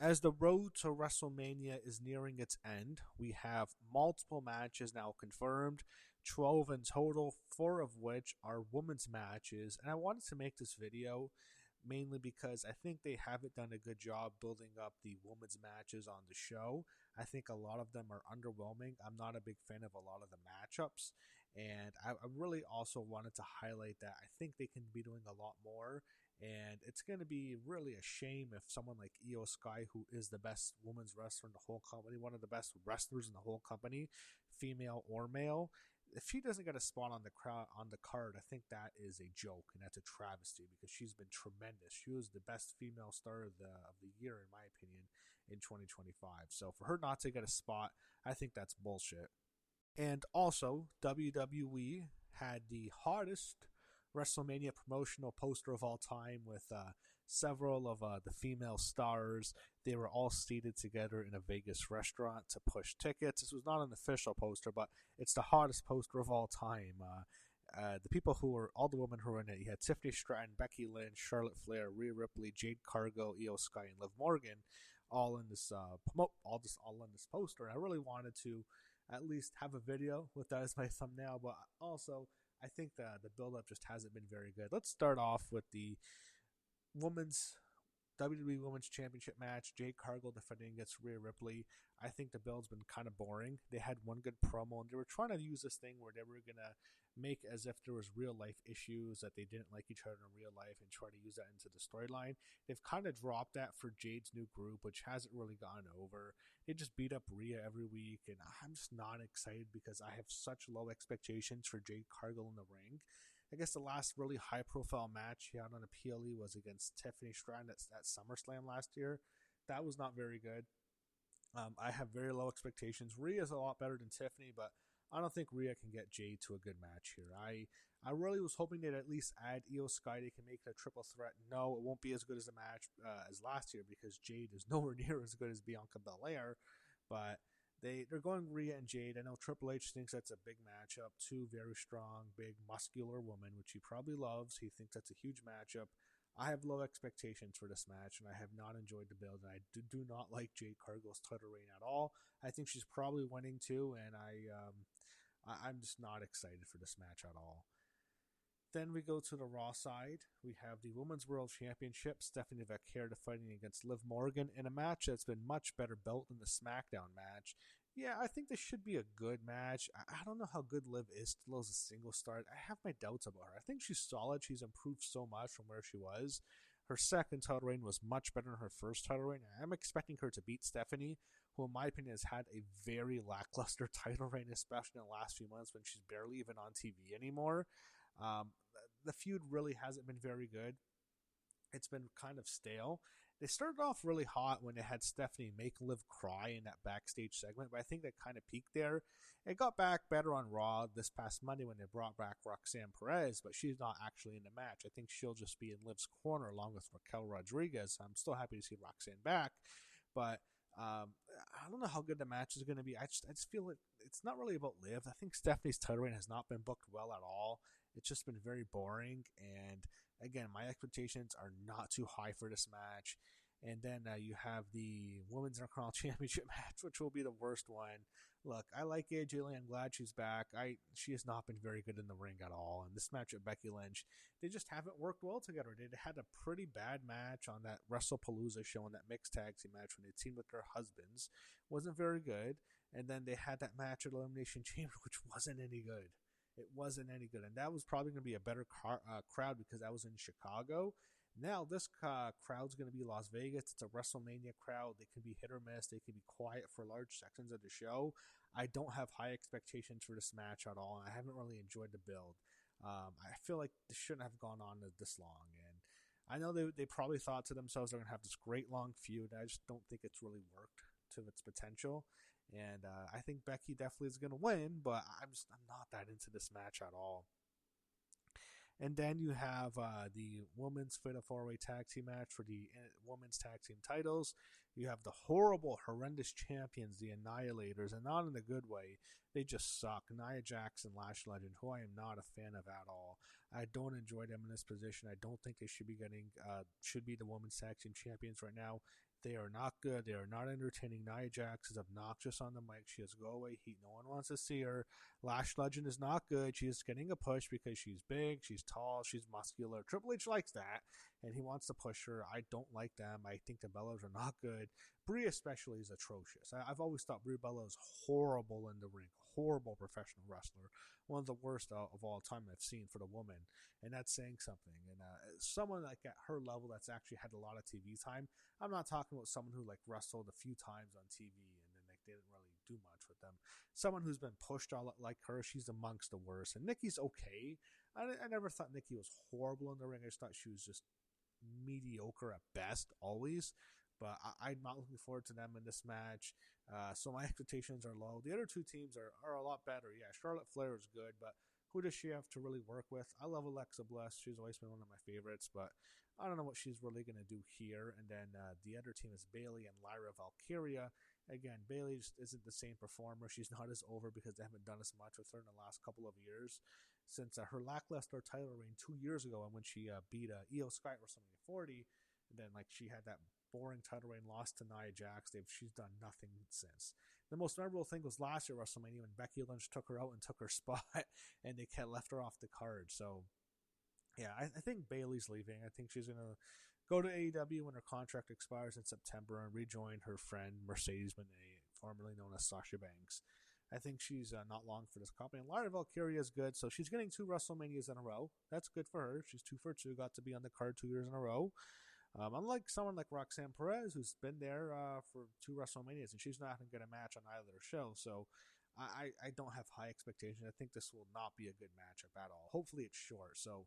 As the road to WrestleMania is nearing its end, we have multiple matches now confirmed, 12 in total, 4 of which are women's matches. And I wanted to make this video mainly because I think they haven't done a good job building up the women's matches on the show. I think a lot of them are underwhelming. I'm not a big fan of a lot of the matchups. And I really also wanted to highlight that I think they can be doing a lot more. And it's going to be really a shame if someone like Iyo Sky, who is the best women's wrestler in the whole company, one of the best wrestlers in the whole company, female or male, if she doesn't get a spot on the card, I think that is a joke and that's a travesty because she's been tremendous. She was the best female star of the year, in my opinion, in 2025. So for her not to get a spot, I think that's bullshit. And also, WWE had the hottest WrestleMania promotional poster of all time with several of the female stars. They were all seated together in a Vegas restaurant to push tickets. This was not an official poster, but it's the hottest poster of all time. The people who were, all the women who were in it, you had Tiffany, Stratton, Becky Lynch, Charlotte Flair, Rhea Ripley, Jade, Cargill, Iyo Sky, and Liv Morgan, all in this all in this poster. And I really wanted to at least have a video with that as my thumbnail, but also I think the build-up just hasn't been very good. Let's start off with the women's WWE Women's Championship match. Jade Cargill defending against Rhea Ripley. I think the build's been kind of boring. They had one good promo, and they were trying to use this thing where they were going to make as if there was real-life issues, that they didn't like each other in real life, and try to use that into the storyline. They've kind of dropped that for Jade's new group, which hasn't really gone over. They just beat up Rhea every week, and I'm just not excited because I have such low expectations for Jade Cargill in the ring. I guess the last really high-profile match he had on a PLE was against Tiffany Stratton at SummerSlam last year. That was not very good. I have very low expectations. Rhea is a lot better than Tiffany, but I don't think Rhea can get Jade to a good match here. I really was hoping they'd at least add Iyo Sky. They can make it a triple threat. No, it won't be as good as a match as last year because Jade is nowhere near as good as Bianca Belair, but they're going Rhea and Jade. I know Triple H thinks that's a big matchup. Two very strong, big, muscular women, which he probably loves. He thinks that's a huge matchup. I have low expectations for this match, and I have not enjoyed the build. And I do not like Jade Cargill's title reign at all. I think she's probably winning too, and I'm just not excited for this match at all. Then we go to the Raw side. We have the Women's World Championship, Stephanie Vaquer fighting against Liv Morgan in a match that's been much better built than the SmackDown match. Yeah, I think this should be a good match. I don't know how good Liv is still as a single star. I have my doubts about her. I think she's solid. She's improved so much from where she was. Her second title reign was much better than her first title reign. I'm expecting her to beat Stephanie, who in my opinion has had a very lackluster title reign, especially in the last few months when she's barely even on TV anymore. The feud really hasn't been very good. It's been kind of stale. They started off really hot when they had Stephanie make Liv cry in that backstage segment, but I think that kind of peaked there. It got back better on Raw this past Monday when they brought back Roxanne Perez, but she's not actually in the match. I think she'll just be in Liv's corner along with Raquel Rodriguez. I'm still happy to see Roxanne back, but I don't know how good the match is going to be. I just feel it's not really about Liv. I think Stephanie's title reign has not been booked well at all. It's just been very boring, and again, my expectations are not too high for this match. And then you have the Women's Intercontinental Championship match, which will be the worst one. Look, I like Giulia. I'm glad she's back. She has not been very good in the ring at all. And this match at Becky Lynch, they just haven't worked well together. They had a pretty bad match on that WrestlePalooza show, in that mixed tag team match when they teamed with their husbands. Wasn't very good. And then they had that match at Elimination Chamber, which wasn't any good. It wasn't any good. And that was probably going to be a better crowd because that was in Chicago. Now this crowd's going to be Las Vegas. It's a WrestleMania crowd. They can be hit or miss. They can be quiet for large sections of the show. I don't have high expectations for this match at all, and I haven't really enjoyed the build. I feel like this shouldn't have gone on this long, and I know they probably thought to themselves they're going to have this great long feud. I just don't think it's really worked to its potential, and I think Becky definitely is going to win, but I'm not that into this match at all. And then you have the women's Fatal 4-Way Tag Team match for the women's tag team titles. You have the horrendous champions, the Annihilators, and not in a good way. They just suck. Nia Jax and Lash Legend, who I am not a fan of at all. I don't enjoy them in this position. I don't think they should be the women's tag team champions right now. They are not good. They are not entertaining. Nia Jax is obnoxious on the mic. She has go away heat. No one wants to see her. Lash Legend is not good. She is getting a push because she's big, she's tall, she's muscular. Triple H likes that, and he wants to push her. I don't like them. I think the Bellas are not good. Brie especially is atrocious. I've always thought Brie Bella is horrible in the ring. Horrible professional wrestler. One of the worst of all time I've seen for the woman, and that's saying something. And someone like at her level that's actually had a lot of TV time. I'm not talking about someone who like wrestled a few times on TV and then like they didn't really do much with them. Someone who's been pushed all like her, she's amongst the worst. And Nikki's okay. I never thought Nikki was horrible in the ring. I just thought she was just mediocre at best always. But I'm not looking forward to them in this match. So my expectations are low. The other two teams are a lot better. Yeah, Charlotte Flair is good, but who does she have to really work with? I love Alexa Bliss. She's always been one of my favorites, but I don't know what she's really going to do here. And then the other team is Bayley and Lyra Valkyria. Again, Bayley just isn't the same performer. She's not as over because they haven't done as much with her in the last couple of years. Since her lackluster title reign 2 years ago, and when she beat Iyo Sky at WrestleMania 40, and then like she had that boring title reign, lost to Nia Jax. She's done nothing since. The most memorable thing was last year at WrestleMania when Becky Lynch took her out and took her spot, and they left her off the card. So, yeah, I think Bayley's leaving. I think she's going to go to AEW when her contract expires in September and rejoin her friend Mercedes Moné, formerly known as Sasha Banks. I think she's not long for this company. And Lyra Valkyria is good, so she's getting 2 WrestleManias in a row. That's good for her. She's 2 for 2, got to be on the card 2 years in a row. Unlike someone like Roxanne Perez, who's been there for 2 WrestleManias, and she's not going to get a match on either show. So I don't have high expectations. I think this will not be a good matchup at all. Hopefully it's short. So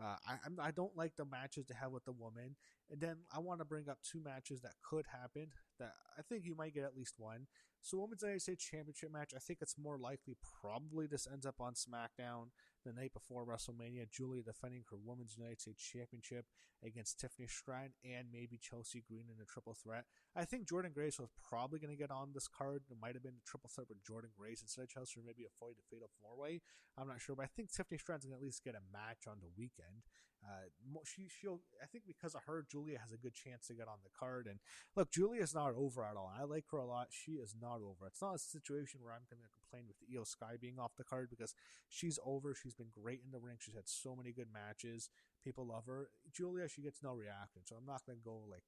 I don't like the matches to have with the woman. And then I want to bring up 2 matches that could happen that I think you might get at least one. So Women's United States Championship match, I think it's more likely probably this ends up on SmackDown the night before WrestleMania. Giulia defending her Women's United States Championship against Tiffany Stratton and maybe Chelsea Green in a triple threat. I think Jordynne Grace was probably going to get on this card. It might have been a triple threat with Jordynne Grace instead of Chelsea, or maybe a fatal 4-way. I'm not sure, but I think Tiffany Stratton's going to at least get a match on the weekend. She'll. I think because of her, Giulia has a good chance to get on the card. And look, Giulia's not over at all. I like her a lot. She is not over. It's not a situation where I'm going to complain with Iyo Sky being off the card because she's over. She's been great in the ring. She's had so many good matches. People love her. Giulia, she gets no reaction. So I'm not going to go like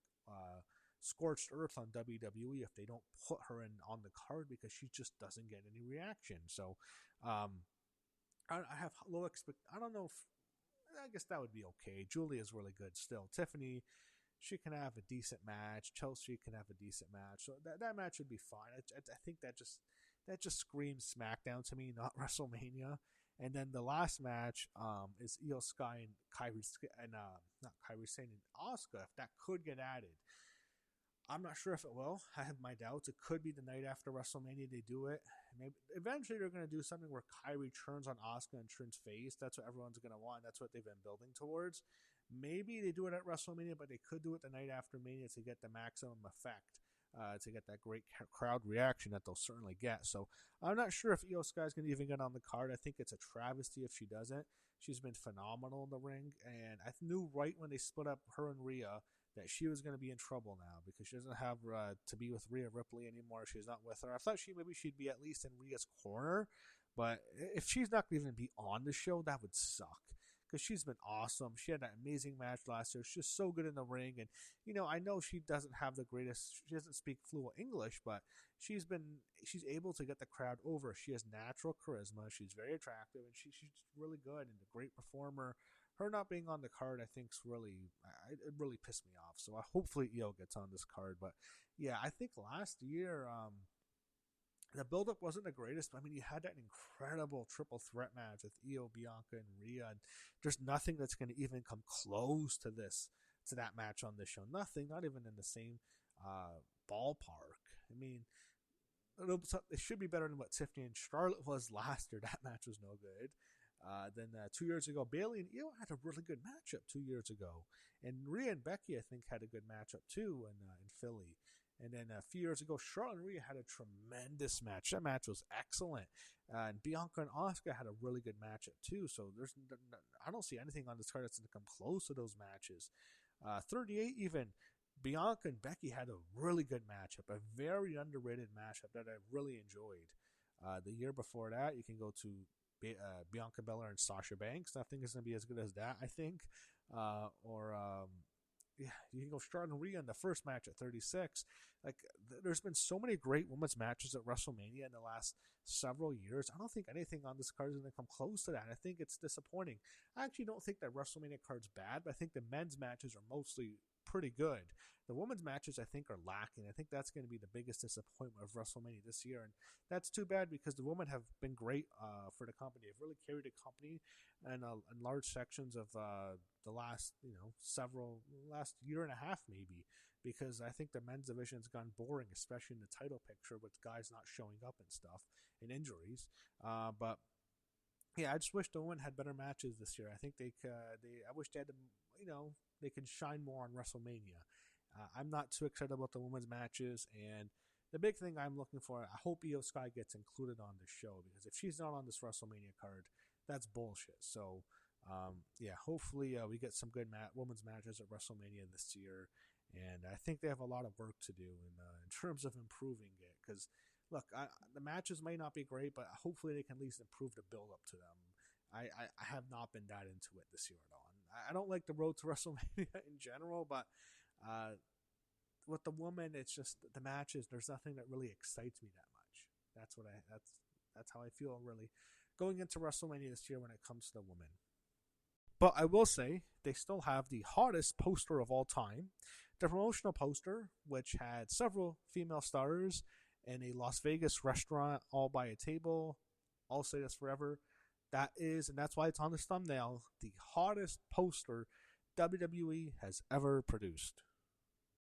scorched earth on WWE if they don't put her in on the card because she just doesn't get any reaction. So I have low I don't know if. I guess that would be okay. Giulia is really good still. Tiffany, she can have a decent match. Chelsea can have a decent match. So that match would be fine. I think that just screams SmackDown to me, not WrestleMania. And then the last match is Iyo Sky and not Kairi Sane and Asuka. If that could get added, I'm not sure if it will. I have my doubts. It could be the night after WrestleMania they do it. Maybe eventually they're going to do something where Kairi turns on Asuka and turns face. That's what everyone's going to want. That's what they've been building towards. Maybe they do it at WrestleMania, but they could do it the night after Mania to get the maximum effect, to get that great crowd reaction that they'll certainly get. So I'm not sure if Iyo Sky is going to even get on the card. I think it's a travesty if she doesn't. She's been phenomenal in the ring, and I knew right when they split up her and Rhea that she was going to be in trouble now because she doesn't have to be with Rhea Ripley anymore. She's not with her. I thought she'd be at least in Rhea's corner, but if she's not going to even be on the show, that would suck because she's been awesome. She had that amazing match last year. She's just so good in the ring, and I know she doesn't have the greatest. She doesn't speak fluent English, but she's able to get the crowd over. She has natural charisma. She's very attractive, and she's really good and a great performer. Her not being on the card, I think, it really pissed me off. So hopefully Iyo gets on this card. But yeah, I think last year the build-up wasn't the greatest. But I mean, you had that incredible triple threat match with Iyo, Bianca, and Rhea. And there's nothing that's going to even come close to that match on this show. Nothing, not even in the same ballpark. I mean, it should be better than what Tiffany and Charlotte was last year. That match was no good. Then 2 years ago, Bayley and Iyo had a really good matchup 2 years ago. And Rhea and Becky, I think, had a good matchup too in Philly. And then a few years ago, Charlotte and Rhea had a tremendous match. That match was excellent. And Bianca and Asuka had a really good matchup too. So I don't see anything on this card that's going to come close to those matches. 38 even. Bianca and Becky had a really good matchup, a very underrated matchup that I really enjoyed. The year before that, you can go to Bianca Belair and Sasha Banks. Nothing is going to be as good as that, I think. Yeah, you can go Stratton and Rhea in the first match at 36. Like, there's been so many great women's matches at WrestleMania in the last several years. I don't think anything on this card is going to come close to that. I think it's disappointing. I actually don't think that WrestleMania card's bad, but I think the men's matches are mostly pretty good. The women's matches, I think, are lacking. I think that's going to be the biggest disappointment of WrestleMania this year, and that's too bad because the women have been great for the company. They've really carried the company in large sections of the last last year and a half maybe, because I think the men's division's gone boring, especially in the title picture with guys not showing up and stuff and injuries. But yeah, I just wish the women had better matches this year. I think I wish they had they could shine more on WrestleMania. I'm not too excited about the women's matches, and the big thing I'm looking for, I hope Iyo Sky gets included on this show, because if she's not on this WrestleMania card, that's bullshit. So, yeah, hopefully we get some good women's matches at WrestleMania this year, and I think they have a lot of work to do in terms of improving it, because, look, the matches may not be great, but hopefully they can at least improve the build-up to them. I have not been that into it this year at all. I don't like the road to WrestleMania in general, but with the woman, it's just the matches. There's nothing that really excites me that much. That's how I feel really going into WrestleMania this year when it comes to the women. But I will say they still have the hottest poster of all time, the promotional poster, which had several female stars in a Las Vegas restaurant all by a table. I'll say this forever. And that's why it's on this thumbnail, the hottest poster WWE has ever produced.